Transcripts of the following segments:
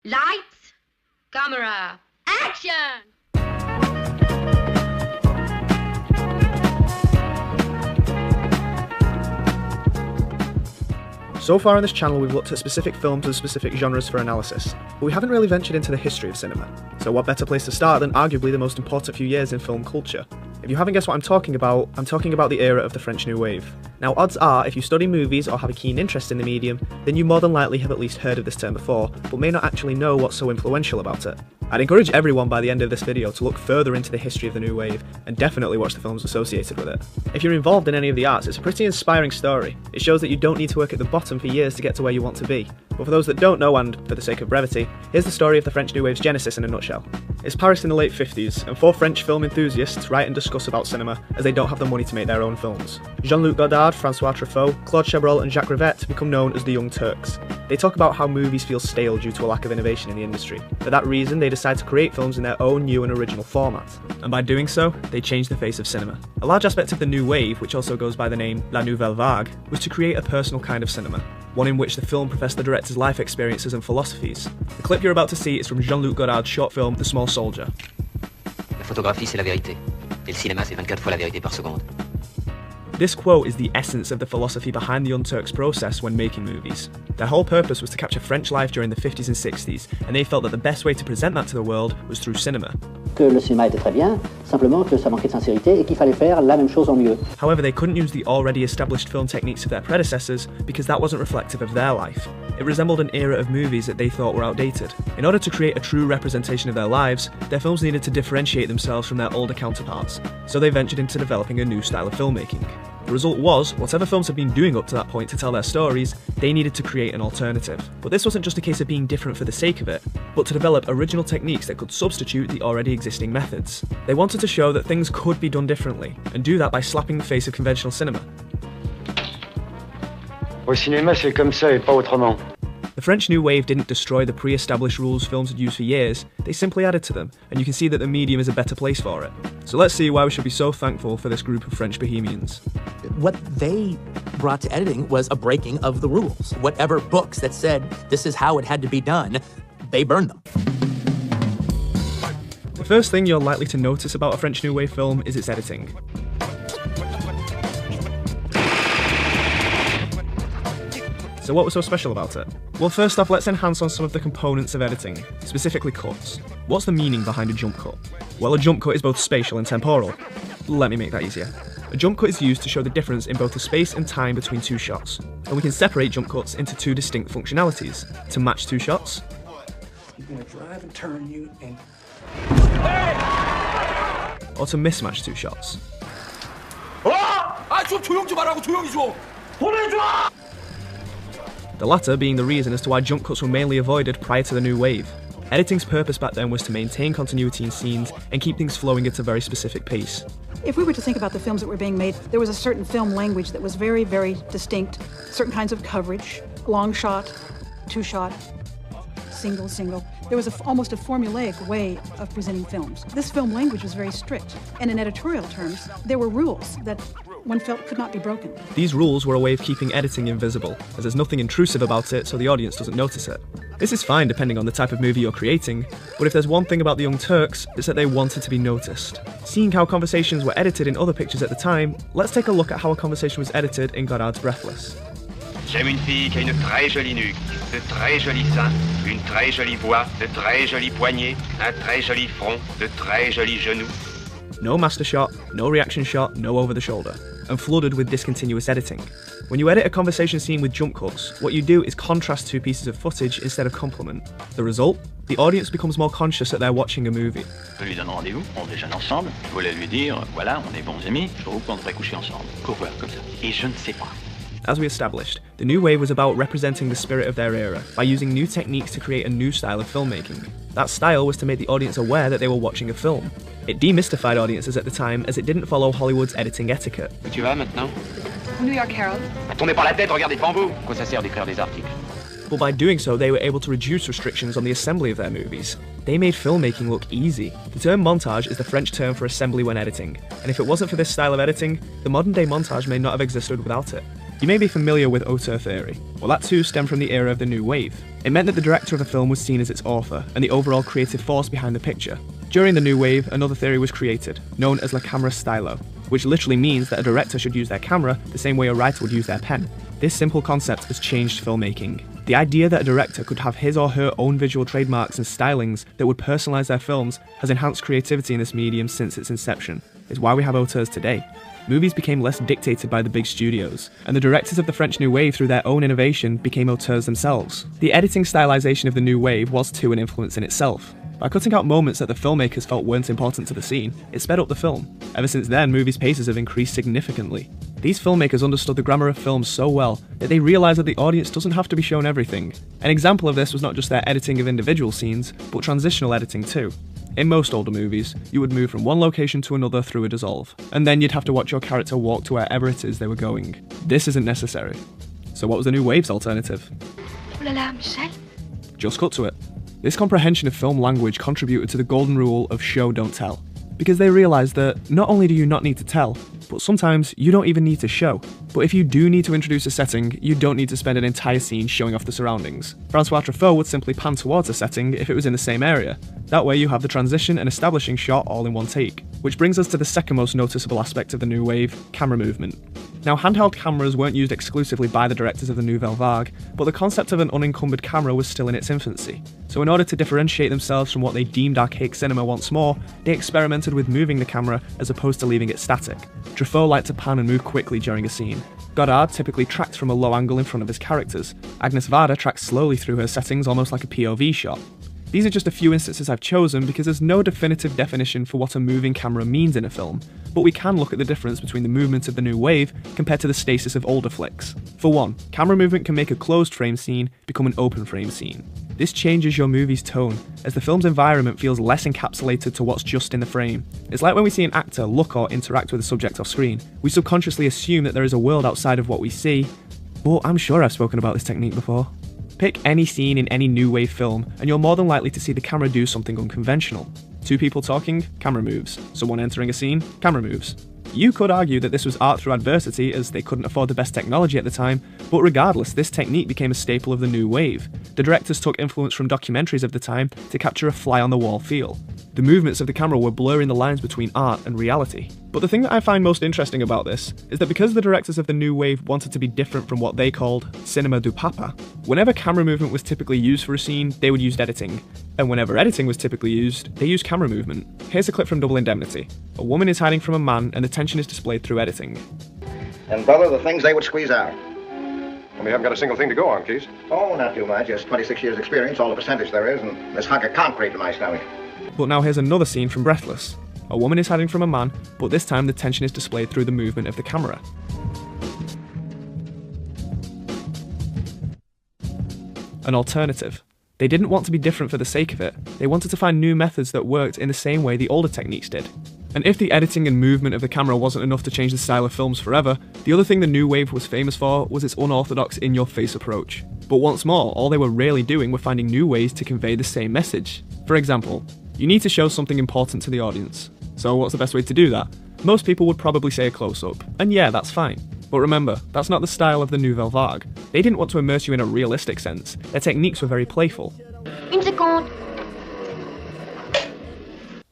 Lights, camera, action! So far on this channel we've looked at specific films and specific genres for analysis, but we haven't really ventured into the history of cinema. So what better place to start than arguably the most important few years in film culture? If you haven't guessed what I'm talking about the era of the French New Wave. Now odds are, if you study movies or have a keen interest in the medium, then you more than likely have at least heard of this term before, but may not actually know what's so influential about it. I'd encourage everyone by the end of this video to look further into the history of the New Wave, and definitely watch the films associated with it. If you're involved in any of the arts, it's a pretty inspiring story. It shows that you don't need to work at the bottom for years to get to where you want to be. But for those that don't know, and for the sake of brevity, here's the story of the French New Wave's genesis in a nutshell. It's Paris in the late 50s, and four French film enthusiasts write and discuss about cinema as they don't have the money to make their own films. Jean-Luc Godard, Francois Truffaut, Claude Chabrol and Jacques Rivette become known as the Young Turks. They talk about how movies feel stale due to a lack of innovation in the industry. For that reason, they decide to create films in their own new and original format. And by doing so, they change the face of cinema. A large aspect of the New Wave, which also goes by the name La Nouvelle Vague, was to create a personal kind of cinema, one in which the film professed the director's life experiences and philosophies. The clip you're about to see is from Jean-Luc Godard's short film The Small Soldier. La photographie, c'est la vérité. Et le cinéma, c'est 24 fois la vérité par seconde. This quote is the essence of the philosophy behind the Young Turks' process when making movies. Their whole purpose was to capture French life during the 50s and 60s, and they felt that the best way to present that to the world was through cinema. Que le cinéma était très bien, simplement que ça manquait de sincérité et qu'il fallait faire la même chose en mieux. However, they couldn't use the already established film techniques of their predecessors because that wasn't reflective of their life. It resembled an era of movies that they thought were outdated. In order to create a true representation of their lives, their films needed to differentiate themselves from their older counterparts, so they ventured into developing a new style of filmmaking. The result was, whatever films had been doing up to that point to tell their stories, they needed to create an alternative. But this wasn't just a case of being different for the sake of it, but to develop original techniques that could substitute the already existing methods. They wanted to show that things could be done differently, and do that by slapping the face of conventional cinema. Au cinéma, c'est comme ça et pas autrement. The French New Wave didn't destroy the pre-established rules films had used for years, they simply added to them, and you can see that the medium is a better place for it. So let's see why we should be so thankful for this group of French bohemians. What they brought to editing was a breaking of the rules. Whatever books that said this is how it had to be done, they burned them. The first thing you're likely to notice about a French New Wave film is its editing. So what was so special about it? Well, first off, let's enhance on some of the components of editing, specifically cuts. What's the meaning behind a jump cut? Well, a jump cut is both spatial and temporal. Let me make that easier. A jump cut is used to show the difference in both the space and time between two shots, and we can separate jump cuts into two distinct functionalities: to match two shots, or to mismatch two shots. The latter being the reason as to why jump cuts were mainly avoided prior to the New Wave. Editing's purpose back then was to maintain continuity in scenes and keep things flowing at a very specific pace. If we were to think about the films that were being made, there was a certain film language that was very, very distinct. Certain kinds of coverage, long shot, two shot, single. There was almost a formulaic way of presenting films. This film language was very strict, and in editorial terms, there were rules that one felt could not be broken. These rules were a way of keeping editing invisible, as there's nothing intrusive about it so the audience doesn't notice it. This is fine depending on the type of movie you're creating, but if there's one thing about the Young Turks, it's that they wanted to be noticed. Seeing how conversations were edited in other pictures at the time, let's take a look at how a conversation was edited in Godard's Breathless. J'aime une fille qui a une très jolie nuque, de très jolis seins, une très jolie voix, de très jolis poignets, un très joli front, de très jolis genoux. No master shot, no reaction shot, no over the shoulder, and flooded with discontinuous editing. When you edit a conversation scene with jump cuts, what you do is contrast two pieces of footage instead of complement. The result? The audience becomes more conscious that they're watching a movie. Je lui donne rendez-vous, on déjeune ensemble, je voulais lui dire, voilà, on est bons amis, je trouve qu'on devrait coucher ensemble. Pourquoi, comme ça? Et je ne sais pas. As we established, the New Wave was about representing the spirit of their era by using new techniques to create a new style of filmmaking. That style was to make the audience aware that they were watching a film. It demystified audiences at the time as it didn't follow Hollywood's editing etiquette. Où tu vas maintenant? New York Herald. Tournez pas la tête, regardez devant vous. Quoi ça sert d'écrire des articles? But by doing so, they were able to reduce restrictions on the assembly of their movies. They made filmmaking look easy. The term montage is the French term for assembly when editing, and if it wasn't for this style of editing, the modern day montage may not have existed without it. You may be familiar with auteur theory. Well, that too stemmed from the era of the New Wave. It meant that the director of a film was seen as its author and the overall creative force behind the picture. During the New Wave, another theory was created, known as la camera stylo, which literally means that a director should use their camera the same way a writer would use their pen. This simple concept has changed filmmaking. The idea that a director could have his or her own visual trademarks and stylings that would personalise their films has enhanced creativity in this medium since its inception. It's why we have auteurs today. Movies became less dictated by the big studios, and the directors of the French New Wave through their own innovation became auteurs themselves. The editing stylization of the New Wave was too an influence in itself. By cutting out moments that the filmmakers felt weren't important to the scene, it sped up the film. Ever since then, movies' paces have increased significantly. These filmmakers understood the grammar of film so well that they realised that the audience doesn't have to be shown everything. An example of this was not just their editing of individual scenes, but transitional editing too. In most older movies, you would move from one location to another through a dissolve, and then you'd have to watch your character walk to wherever it is they were going. This isn't necessary. So what was the New Wave's alternative? Oh là là, Michel? Just cut to it. This comprehension of film language contributed to the golden rule of show don't tell, because they realised that not only do you not need to tell, but sometimes you don't even need to show. But if you do need to introduce a setting, you don't need to spend an entire scene showing off the surroundings. Francois Truffaut would simply pan towards a setting if it was in the same area. That way you have the transition and establishing shot all in one take. Which brings us to the second most noticeable aspect of the New Wave, camera movement. Now, handheld cameras weren't used exclusively by the directors of the Nouvelle Vague, but the concept of an unencumbered camera was still in its infancy. So in order to differentiate themselves from what they deemed archaic cinema once more, they experimented with moving the camera as opposed to leaving it static. Truffaut liked to pan and move quickly during a scene. Godard typically tracked from a low angle in front of his characters. Agnes Varda tracked slowly through her settings almost like a POV shot. These are just a few instances I've chosen because there's no definitive definition for what a moving camera means in a film, but we can look at the difference between the movement of the New Wave compared to the stasis of older flicks. For one, camera movement can make a closed frame scene become an open frame scene. This changes your movie's tone, as the film's environment feels less encapsulated to what's just in the frame. It's like when we see an actor look or interact with a subject off screen. We subconsciously assume that there is a world outside of what we see, but I'm sure I've spoken about this technique before. Pick any scene in any New Wave film, and you're more than likely to see the camera do something unconventional. Two people talking, camera moves. Someone entering a scene, camera moves. You could argue that this was art through adversity, as they couldn't afford the best technology at the time, but regardless, this technique became a staple of the New Wave. The directors took influence from documentaries of the time to capture a fly-on-the-wall feel. The movements of the camera were blurring the lines between art and reality. But the thing that I find most interesting about this is that because the directors of the New Wave wanted to be different from what they called cinema du papa, whenever camera movement was typically used for a scene, they would use editing. And whenever editing was typically used, they used camera movement. Here's a clip from Double Indemnity. A woman is hiding from a man and the tension is displayed through editing. And brother, the things they would squeeze out. Well, we haven't got a single thing to go on, Keys. Oh, not too much. Just 26 years experience, all the percentage there is, and this hunk of concrete in my stomach. But now here's another scene from Breathless. A woman is hiding from a man, but this time the tension is displayed through the movement of the camera. An alternative. They didn't want to be different for the sake of it, they wanted to find new methods that worked in the same way the older techniques did. And if the editing and movement of the camera wasn't enough to change the style of films forever, the other thing the New Wave was famous for was its unorthodox in-your-face approach. But once more, all they were really doing were finding new ways to convey the same message. For example, you need to show something important to the audience. So what's the best way to do that? Most people would probably say a close-up, and yeah, that's fine. But remember, that's not the style of the Nouvelle Vague. They didn't want to immerse you in a realistic sense. Their techniques were very playful. Une seconde.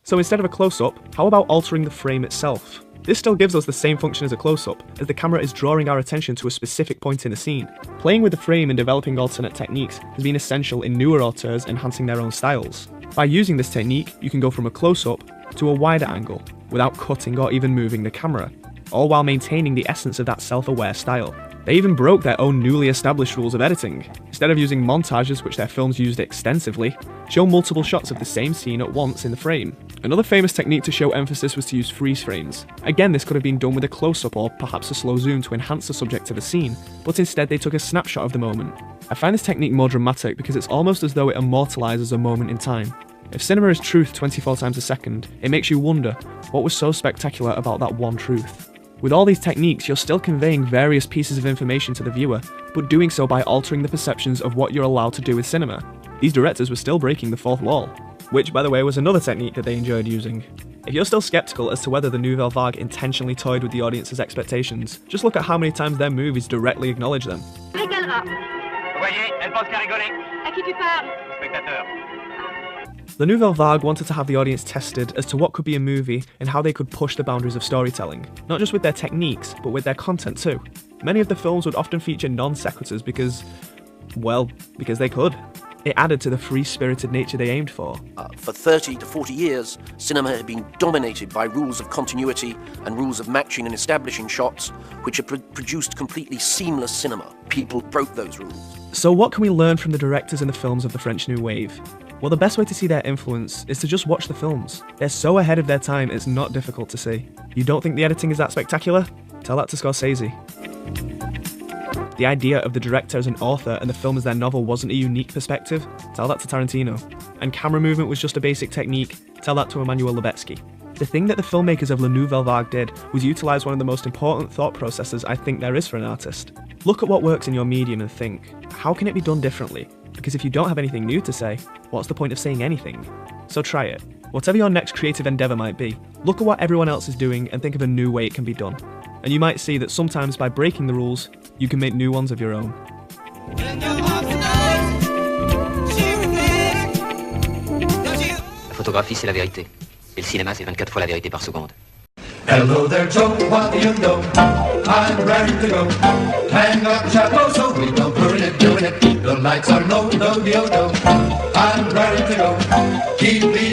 So instead of a close-up, how about altering the frame itself? This still gives us the same function as a close-up, as the camera is drawing our attention to a specific point in the scene. Playing with the frame and developing alternate techniques has been essential in newer auteurs enhancing their own styles. By using this technique, you can go from a close-up to a wider angle, without cutting or even moving the camera, all while maintaining the essence of that self-aware style. They even broke their own newly established rules of editing. Instead of using montages, which their films used extensively, show multiple shots of the same scene at once in the frame. Another famous technique to show emphasis was to use freeze frames. Again, this could have been done with a close-up or perhaps a slow zoom to enhance the subject of the scene, but instead they took a snapshot of the moment. I find this technique more dramatic because it's almost as though it immortalizes a moment in time. If cinema is truth 24 times a second, it makes you wonder, what was so spectacular about that one truth? With all these techniques, you're still conveying various pieces of information to the viewer, but doing so by altering the perceptions of what you're allowed to do with cinema. These directors were still breaking the fourth wall, which, by the way, was another technique that they enjoyed using. If you're still skeptical as to whether the Nouvelle Vague intentionally toyed with the audience's expectations, just look at how many times their movies directly acknowledge them. Voyez, elle pense qu'à rigoler. À qui tu parles? Spectateur. The Nouvelle Vague wanted to have the audience tested as to what could be a movie and how they could push the boundaries of storytelling, not just with their techniques, but with their content too. Many of the films would often feature non-sequiturs because they could. It added to the free-spirited nature they aimed for. For 30 to 40 years, cinema had been dominated by rules of continuity and rules of matching and establishing shots, which had produced completely seamless cinema. People broke those rules. So what can we learn from the directors in the films of the French New Wave? Well, the best way to see their influence is to just watch the films. They're so ahead of their time, it's not difficult to see. You don't think the editing is that spectacular? Tell that to Scorsese. The idea of the director as an author and the film as their novel wasn't a unique perspective? Tell that to Tarantino. And camera movement was just a basic technique? Tell that to Emmanuel Lubezki. The thing that the filmmakers of La Nouvelle Vague did was utilise one of the most important thought processes I think there is for an artist. Look at what works in your medium and think, how can it be done differently? Because if you don't have anything new to say, what's the point of saying anything? So try it. Whatever your next creative endeavour might be, look at what everyone else is doing and think of a new way it can be done. And you might see that sometimes by breaking the rules, you can make new ones of your own. La photographie, c'est la vérité. Et le cinéma, c'est 24 fois la vérité par seconde. Hello there, Joe, what do you know? I'm ready to go. Hang up the chapeau so we don't ruin it, doing it. The lights are low, no, no, no. I'm ready to go. Keep me